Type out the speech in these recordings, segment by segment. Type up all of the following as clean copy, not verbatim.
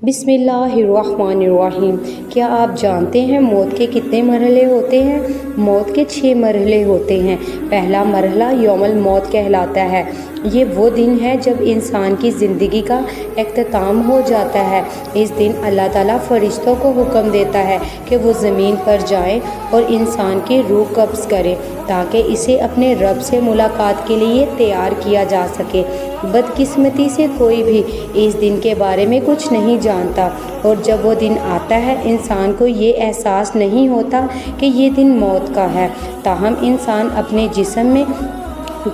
بسم اللہ الرحمن الرحیم۔ کیا آپ جانتے ہیں موت کے کتنے مرحلے ہوتے ہیں؟ موت کے 6 مرحلے ہوتے ہیں۔ پہلا مرحلہ یوم الموت کہلاتا ہے۔ یہ وہ دن ہے جب انسان کی زندگی کا اختتام ہو جاتا ہے۔ اس دن اللہ تعالیٰ فرشتوں کو حکم دیتا ہے کہ وہ زمین پر جائیں اور انسان کی روح قبض کریں تاکہ اسے اپنے رب سے ملاقات کے لیے تیار کیا جا سکے۔ بدقسمتی سے کوئی بھی اس دن کے بارے میں کچھ نہیں جانتا، اور جب وہ دن آتا ہے انسان کو یہ احساس نہیں ہوتا کہ یہ دن موت کا ہے۔ تاہم انسان اپنے جسم میں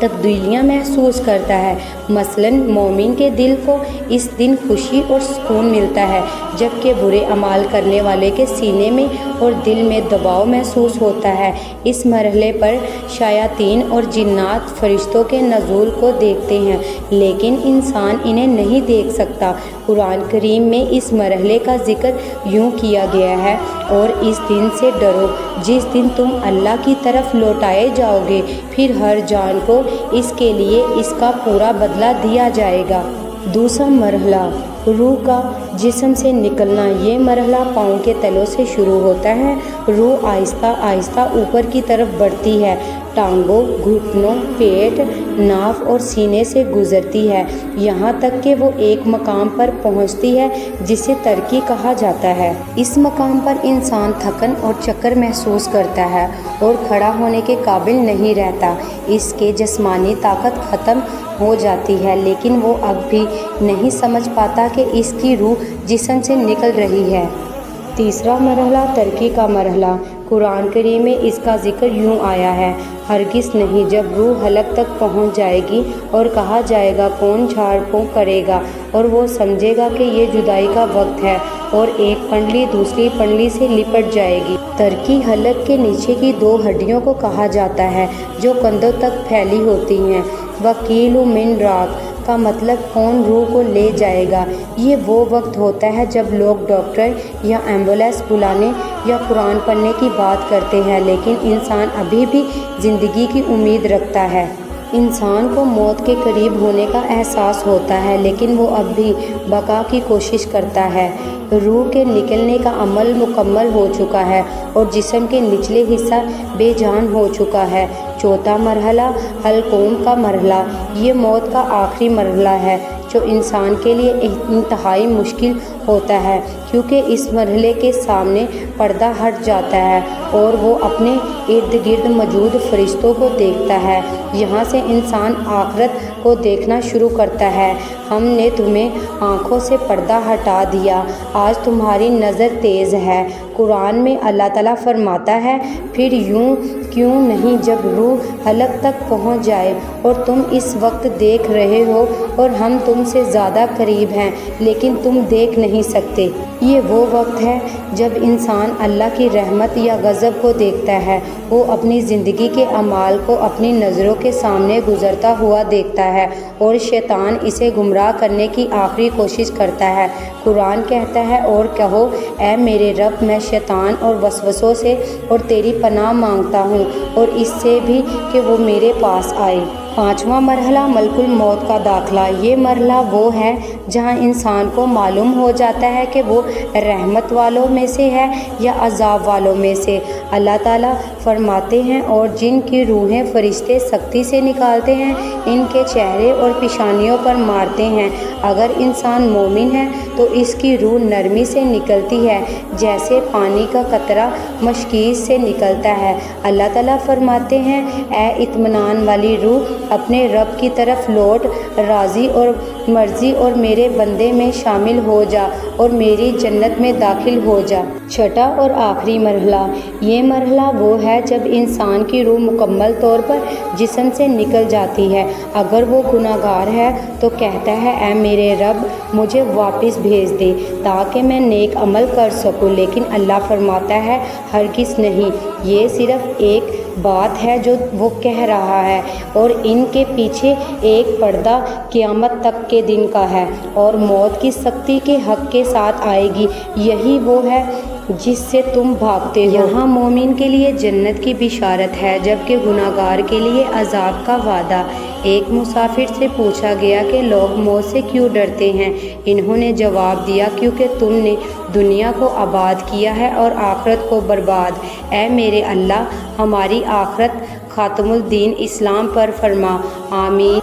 تبدیلیاں محسوس کرتا ہے۔ مثلاً مومن کے دل کو اس دن خوشی اور سکون ملتا ہے، جبکہ برے اعمال کرنے والے کے سینے میں اور دل میں دباؤ محسوس ہوتا ہے۔ اس مرحلے پر شیاطین اور جنات فرشتوں کے نزول کو دیکھتے ہیں، لیکن انسان انہیں نہیں دیکھ سکتا۔ قرآن کریم میں اس مرحلے کا ذکر یوں کیا گیا ہے: اور اس دن سے ڈرو جس دن تم اللہ کی طرف لوٹائے جاؤ گے، پھر ہر جان کو اس کے لیے اس کا پورا بدلہ دیا جائے گا۔ دوسرا مرحلہ روح کا جسم سے نکلنا۔ یہ مرحلہ پاؤں کے تلوں سے شروع ہوتا ہے۔ روح آہستہ آہستہ اوپر کی طرف بڑھتی ہے، ٹانگوں، گھٹنوں، پیٹ، ناف اور سینے سے گزرتی ہے، یہاں تک کہ وہ ایک مقام پر پہنچتی ہے جسے ترقی کہا جاتا ہے۔ اس مقام پر انسان تھکن اور چکر محسوس کرتا ہے اور کھڑا ہونے کے قابل نہیں رہتا۔ اس کے جسمانی طاقت ختم ہو جاتی ہے، لیکن وہ اب بھی نہیں سمجھ پاتا کہ اس کی روح جسم سے نکل رہی ہے۔ تیسرا مرحلہ ترقی کا مرحلہ۔ قرآن کریم میں اس کا ذکر یوں آیا ہے: ہرگز نہیں، جب روح حلق تک پہنچ جائے گی اور کہا جائے گا کون جھاڑ پھونک کرے گا، اور وہ سمجھے گا کہ یہ جدائی کا وقت ہے، اور ایک پنڈلی دوسری پنڈلی سے لپٹ جائے گی۔ ترقی حلق کے نیچے کی 2 ہڈیوں کو کہا جاتا ہے جو کندھوں تک پھیلی ہوتی ہیں۔ وکیل من راق کا مطلب کون روح کو لے جائے گا۔ یہ وہ وقت ہوتا ہے جب لوگ ڈاکٹر یا ایمبولینس بلانے یا قرآن پڑھنے کی بات کرتے ہیں، لیکن انسان ابھی بھی زندگی کی امید رکھتا ہے۔ انسان کو موت کے قریب ہونے کا احساس ہوتا ہے، لیکن وہ اب بھی بقا کی کوشش کرتا ہے۔ روح کے نکلنے کا عمل مکمل ہو چکا ہے اور جسم کے نچلے حصہ بے جان ہو چکا ہے۔ چوتھا مرحلہ حلقوم کا مرحلہ۔ یہ موت کا آخری مرحلہ ہے جو انسان کے لیے انتہائی مشکل ہوتا ہے، کیونکہ اس مرحلے کے سامنے پردہ ہٹ جاتا ہے اور وہ اپنے ارد گرد موجود فرشتوں کو دیکھتا ہے۔ یہاں سے انسان آخرت کو دیکھنا شروع کرتا ہے۔ ہم نے تمہیں آنکھوں سے پردہ ہٹا دیا، آج تمہاری نظر تیز ہے۔ قرآن میں اللہ تعالیٰ فرماتا ہے: پھر یوں کیوں نہیں جب روح حلق تک پہنچ جائے اور تم اس وقت دیکھ رہے ہو اور ہم تم سے زیادہ قریب ہیں لیکن تم دیکھ نہیں سکتے۔ یہ وہ وقت ہے جب انسان اللہ کی رحمت یا غضب کو دیکھتا ہے۔ وہ اپنی زندگی کے اعمال کو اپنی نظروں کے سامنے گزرتا ہوا دیکھتا ہے اور شیطان اسے گمراہ کرنے کی آخری کوشش کرتا ہے۔ قرآن کہتا ہے: اور کہو اے میرے رب، میں شیطان اور وسوسوں سے اور تیری پناہ مانگتا ہوں اور اس سے بھی کہ وہ میرے پاس آئے۔ پانچواں مرحلہ ملک الموت کا داخلہ۔ یہ مرحلہ وہ ہے جہاں انسان کو معلوم ہو جاتا ہے کہ وہ رحمت والوں میں سے ہے یا عذاب والوں میں سے۔ اللہ تعالیٰ فرماتے ہیں: اور جن کی روحیں فرشتے سختی سے نکالتے ہیں ان کے چہرے اور پیشانیوں پر مارتے ہیں۔ اگر انسان مومن ہے تو اس کی روح نرمی سے نکلتی ہے جیسے پانی کا قطرہ مشکیز سے نکلتا ہے۔ اللہ تعالیٰ فرماتے ہیں: اے اطمینان والی روح، اپنے رب کی طرف لوٹ، راضی اور مرضی اور میرے بندے میں شامل ہو جا اور میری جنت میں داخل ہو جا۔ چھٹا اور آخری مرحلہ۔ یہ مرحلہ وہ ہے جب انسان کی روح مکمل طور پر جسم سے نکل جاتی ہے۔ اگر وہ گناہ گار ہے تو کہتا ہے: اے میرے رب، مجھے واپس بھیج دے تاکہ میں نیک عمل کر سکوں، لیکن اللہ فرماتا ہے: ہرگز نہیں، یہ صرف ایک بات ہے جو وہ کہہ رہا ہے، اور ان کے پیچھے ایک پردہ قیامت تک کے دن کا ہے، اور موت کی سختی کے حق کے ساتھ آئے گی۔ یہی وہ ہے جس سے تم بھاگتے ہو۔ یہاں مومن کے لیے جنت کی بشارت ہے جبکہ گناہگار کے لیے عذاب کا وعدہ۔ ایک مسافر سے پوچھا گیا کہ لوگ موت سے کیوں ڈرتے ہیں؟ انہوں نے جواب دیا، کیونکہ تم نے دنیا کو آباد کیا ہے اور آخرت کو برباد۔ اے میرے اللہ، ہماری آخرت خاتم الدین اسلام پر فرما۔ آمین۔